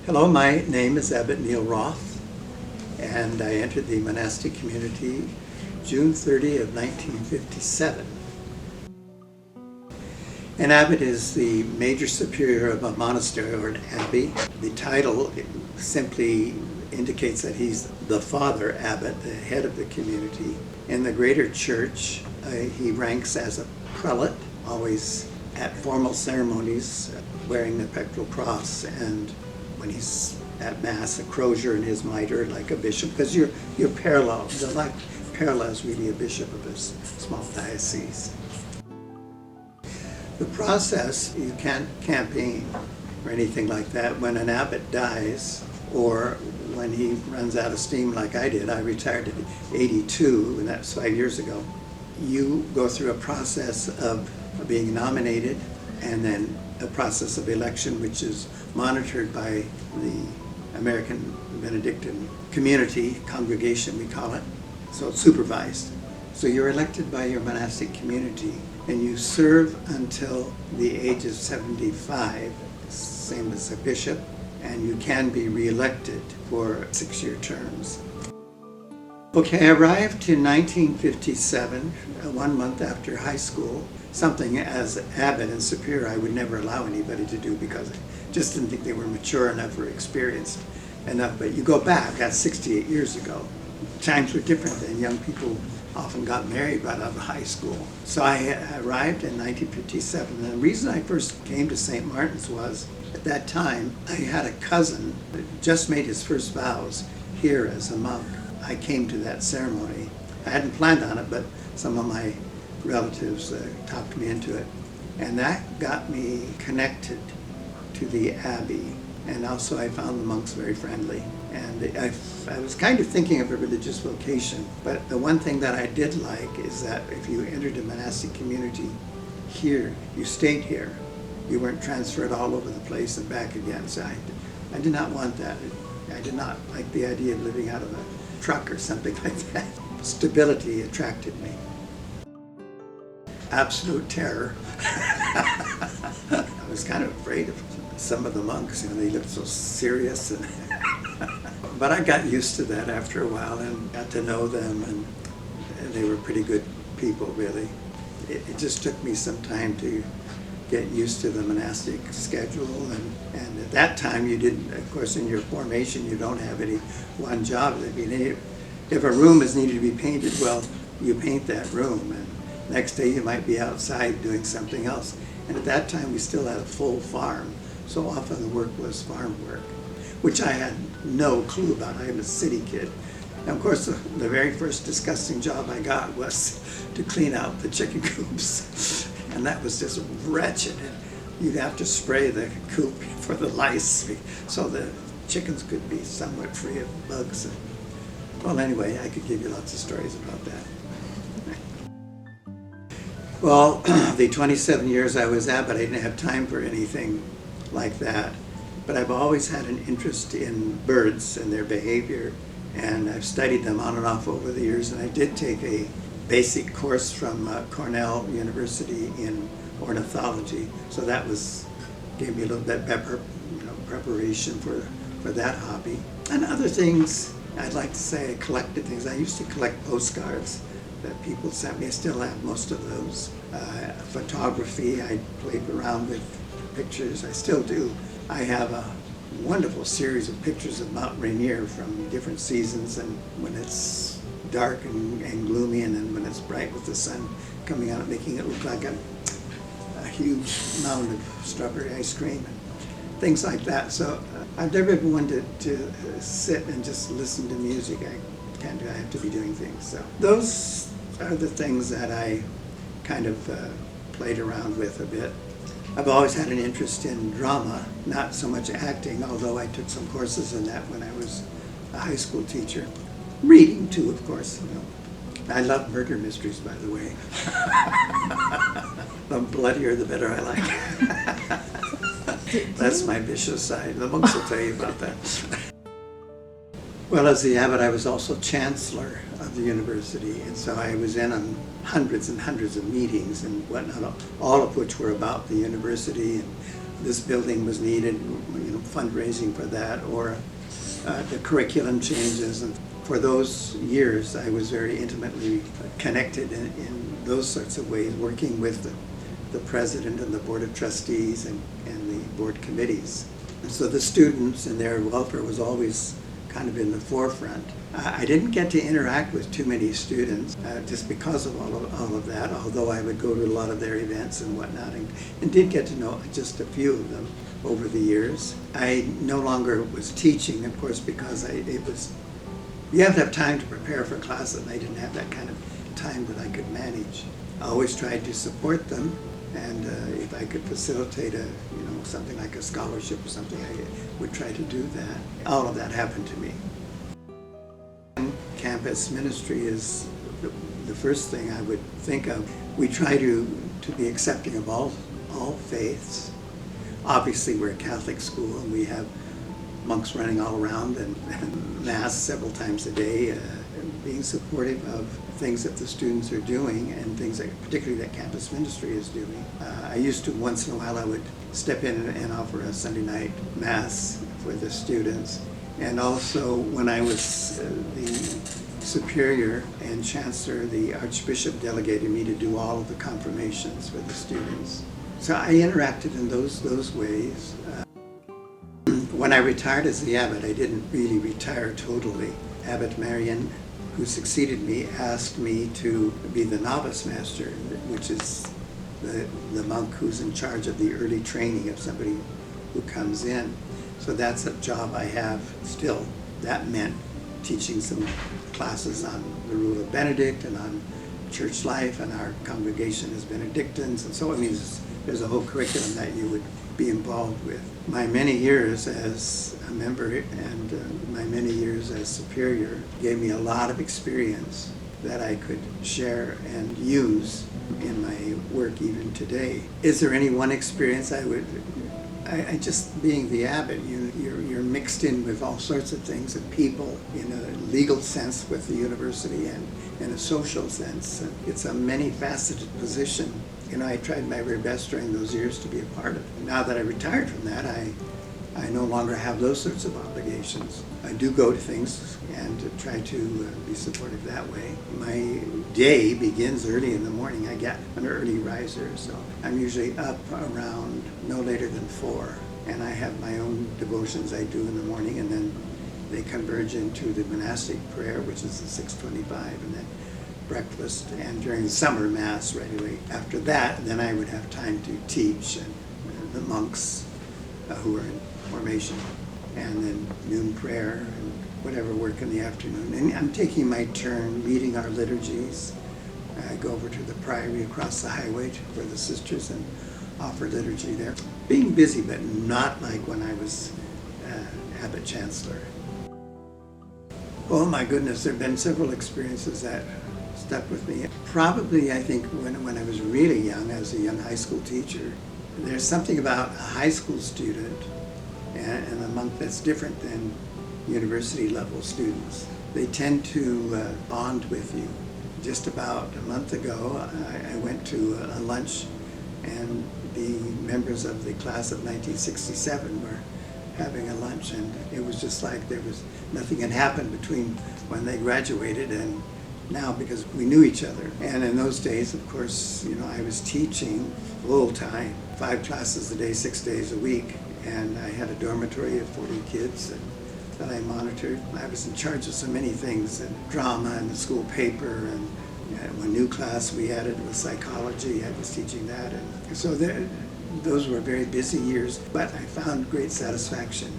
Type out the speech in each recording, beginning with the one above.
Hello, my name is Abbot Neal Roth, and I entered the monastic community June 30 of 1957. An abbot is the major superior of a monastery or an abbey. The title simply indicates that he's the father abbot, the head of the community. In the greater church, he ranks as a prelate, always at formal ceremonies, wearing the pectoral cross, and when he's at Mass, a crozier in his mitre like a bishop, because you're parallel. The like parallel is really a bishop of a small diocese. The process, you can't campaign or anything like that. When an abbot dies, or when he runs out of steam like I did, I retired at 82, and that's 5 years ago, you go through a process of being nominated, and then a process of election, which is monitored by the American Benedictine community, congregation we call it, so it's supervised. So you're elected by your monastic community, and you serve until the age of 75, same as a bishop, and you can be re-elected for 6-year terms. Okay, I arrived in 1957, 1 month after high school, something as abbot and superior I would never allow anybody to do because I just didn't think they were mature enough or experienced enough. But you go back, that's 68 years ago. Times were different then. Young people often got married right out of high school. So I arrived in 1957. And the reason I first came to St. Martin's was, at that time, I had a cousin that just made his first vows here as a monk. I came to that ceremony. I hadn't planned on it, but some of my relatives talked me into it. And that got me connected to the Abbey. And also I found the monks very friendly. And I was kind of thinking of a religious vocation. But the one thing that I did like is that if you entered a monastic community here, you stayed here. You weren't transferred all over the place and back again. So I did not want that. I did not like the idea of living out of a truck or something like that. Stability attracted me. Absolute terror. I was kind of afraid of some of the monks. You know, they looked so serious. But I got used to that after a while and got to know them, and they were pretty good people, really. It just took me some time to get used to the monastic schedule, and at that time you didn't, of course, in your formation you don't have any one job. I mean, if a room is needed to be painted, well, you paint that room, and next day you might be outside doing something else. And at that time we still had a full farm, so often the work was farm work, which I had no clue about. I am a city kid. And of course the very first disgusting job I got was to clean out the chicken coops. And that was just wretched. You'd have to spray the coop for the lice so the chickens could be somewhat free of bugs. Well, anyway, I could give you lots of stories about that. Well, the 27 years I was abbot, I didn't have time for anything like that. But I've always had an interest in birds and their behavior, and I've studied them on and off over the years. And I did take a basic course from Cornell University in ornithology, so that gave me a little bit better, preparation for that hobby. And other things, I'd like to say I collected things. I used to collect postcards that people sent me. I still have most of those. Photography, I played around with pictures. I still do. I have a wonderful series of pictures of Mount Rainier from different seasons, and when it's dark and gloomy, and then when it's bright with the sun coming out, making it look like a huge mound of strawberry ice cream and things like that. So I've never been one to sit and just listen to music. I can't do. I have to be doing things. So those are the things that I kind of played around with a bit. I've always had an interest in drama, not so much acting, although I took some courses in that when I was a high school teacher. Reading too, of course. I love murder mysteries, by the way. The bloodier, the better I like. That's my vicious side. The monks will tell you about that. Well, as the abbot, I was also chancellor of the university, and so I was in on hundreds and hundreds of meetings and whatnot, all of which were about the university and this building was needed, fundraising for that, or the curriculum changes. And for those years, I was very intimately connected in those sorts of ways, working with the president and the board of trustees and the board committees. And so the students and their welfare was always kind of in the forefront. I didn't get to interact with too many students just because of all of that, although I would go to a lot of their events and whatnot, and did get to know just a few of them over the years. I no longer was teaching, of course, because you have to have time to prepare for classes, and I didn't have that kind of time that I could manage. I always tried to support them, and if I could facilitate something like a scholarship or something, I would try to do that. All of that happened to me. Campus ministry is the first thing I would think of. We try to be accepting of all faiths. Obviously, we're a Catholic school, and we have monks running all around and Mass several times a day, being supportive of things that the students are doing and things that particularly that campus ministry is doing. I used to, once in a while, I would step in and offer a Sunday night Mass for the students. And also, when I was the superior and chancellor, the Archbishop delegated me to do all of the confirmations for the students. So I interacted in those ways. When I retired as the abbot, I didn't really retire totally. Abbot Marian, who succeeded me, asked me to be the novice master, which is the monk who's in charge of the early training of somebody who comes in. So that's a job I have still. That meant teaching some classes on the rule of Benedict and on church life, and our congregation is Benedictines, and so it means there's a whole curriculum that you would be involved with. My many years as a member and my many years as superior gave me a lot of experience that I could share and use in my work even today. Is there any one experience I just being the abbot, you're mixed in with all sorts of things and people in a legal sense with the university and in a social sense. It's a many-faceted position. I tried my very best during those years to be a part of it. Now that I retired from that, I no longer have those sorts of obligations. I do go to things and try to be supportive that way. My day begins early in the morning. I get an early riser, so I'm usually up around no later than 4. And I have my own devotions I do in the morning, and then they converge into the monastic prayer, which is the 6:25, and then breakfast, and during the summer Mass right away. After that, then I would have time to teach and the monks who are in formation, and then noon prayer and whatever work in the afternoon. And I'm taking my turn leading our liturgies. I go over to the priory across the highway for the sisters and offer liturgy there. Being busy, but not like when I was Abbot Chancellor. Oh my goodness, there have been several experiences that stuck with me. Probably, I think, when I was really young, as a young high school teacher, there's something about a high school student and a monk that's different than university level students. They tend to bond with you. Just about a month ago, I went to a lunch, and the members of the class of 1967 were having a lunch, and it was just like there was nothing had happened between when they graduated and now, because we knew each other. And in those days, of course, I was teaching full time, 5 classes a day, 6 days a week, and I had a dormitory of 40 kids that I monitored. I was in charge of so many things, and drama and the school paper, and one new class we added was psychology. I was teaching that, and so those were very busy years, but I found great satisfaction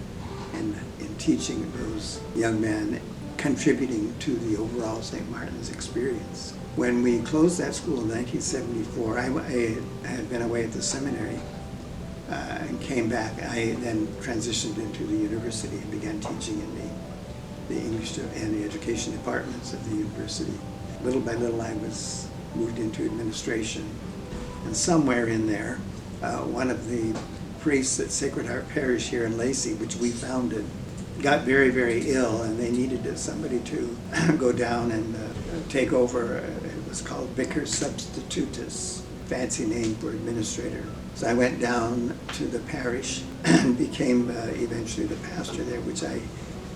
in teaching those young men, contributing to the overall St. Martin's experience. When we closed that school in 1974, I had been away at the seminary and came back. I then transitioned into the university and began teaching in the English and the education departments of the university. Little by little, I was moved into administration, and somewhere in there, one of the priests at Sacred Heart Parish here in Lacey, which we founded, got very, very ill, and they needed somebody to go down and take over. It was called Vicar Substitutus. fancy name for administrator. So I went down to the parish and became eventually the pastor there, which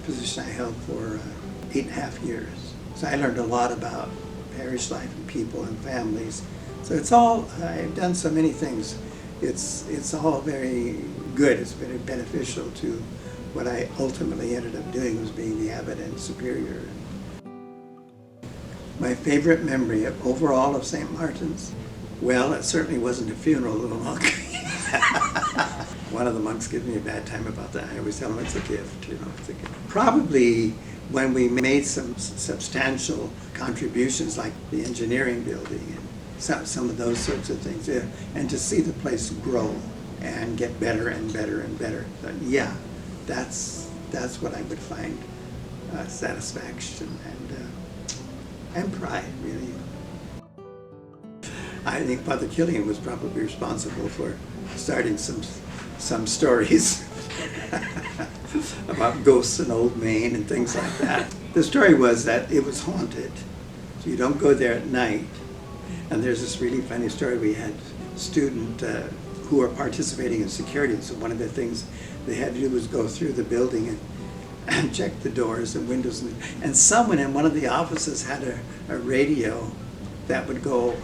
position I held for 8.5 years. So I learned a lot about parish life and people and families. So it's all, I've done so many things. It's all very good. It's been beneficial to what I ultimately ended up doing, was being the abbot and superior. My favorite memory overall of St. Martin's, well, it certainly wasn't a funeral of a monk. One of the monks gives me a bad time about that. I always tell him it's a gift, it's a gift. Probably when we made some substantial contributions, like the engineering building and some of those sorts of things, and to see the place grow and get better and better and better. But yeah, that's what I would find satisfaction and pride, really. I think Father Killian was probably responsible for starting some stories about ghosts in Old Main and things like that. The story was that it was haunted, so you don't go there at night. And there's this really funny story. We had a student who were participating in security, so one of the things they had to do was go through the building and check the doors and windows. And someone in one of the offices had a radio that would go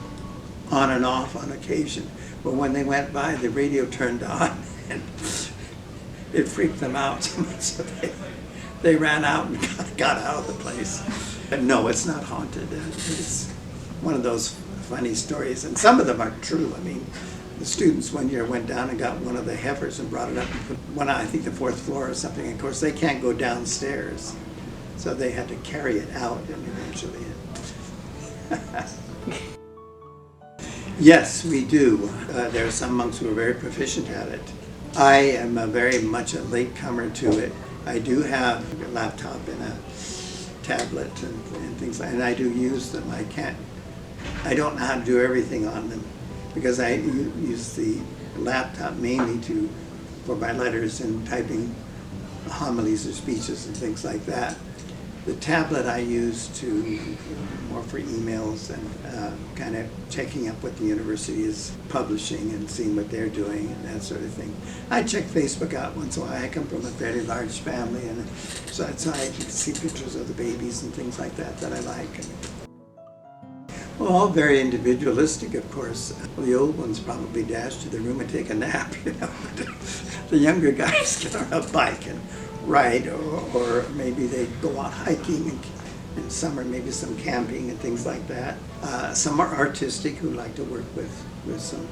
on and off on occasion. But when they went by, the radio turned on, and it freaked them out so much that they ran out and got out of the place. But no, it's not haunted. It's one of those funny stories, and some of them are true. I mean, the students one year went down and got one of the heifers and brought it up and put one on, I think, the 4th floor or something. And of course, they can't go downstairs, so they had to carry it out, and eventually Yes, we do. There are some monks who are very proficient at it. I am very much a latecomer to it. I do have a laptop and a tablet and things like that, and I do use them. I don't know how to do everything on them, because I use the laptop mainly for my letters and typing homilies or speeches and things like that. The tablet I use more for emails and kind of checking up what the university is publishing and seeing what they're doing and that sort of thing. I check Facebook out once in a while. I come from a fairly large family, and so I can see pictures of the babies and things like that I like. Well, all very individualistic, of course. The old ones probably dash to the room and take a nap, The younger guys get on a bike and ride, or maybe they go out hiking, and some are maybe some camping and things like that. Some are artistic, who like to work with some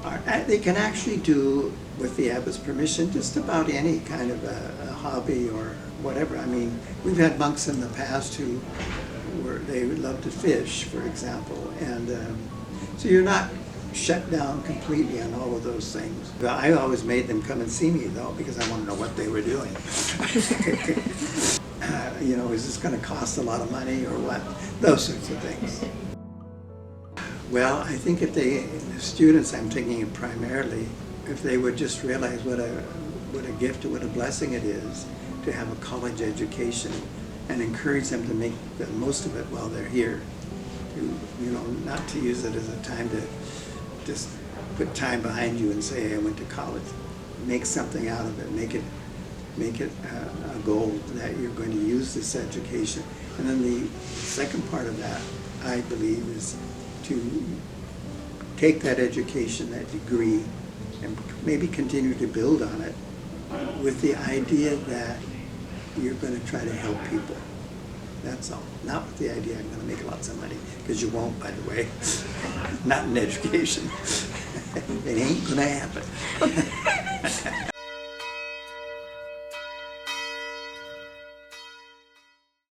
art. They can actually do, with the abbot's permission, just about any kind of a hobby or whatever. I mean, we've had monks in the past who they would love to fish, for example, and so you're not shut down completely on all of those things. But I always made them come and see me, though, because I want to know what they were doing. Is this going to cost a lot of money or what? Those sorts of things. Well, I think if the students, I'm thinking of primarily, if they would just realize what a gift, what a blessing it is to have a college education, and encourage them to make the most of it while they're here. Not to use it as a time to just put time behind you and say, hey, I went to college. Make something out of it. Make it a goal that you're going to use this education. And then the second part of that, I believe, is to take that education, that degree, and maybe continue to build on it with the idea that you're going to try to help people. That's all. Not with the idea I'm going to make lots of money, because you won't, by the way. Not in education. It ain't going to happen.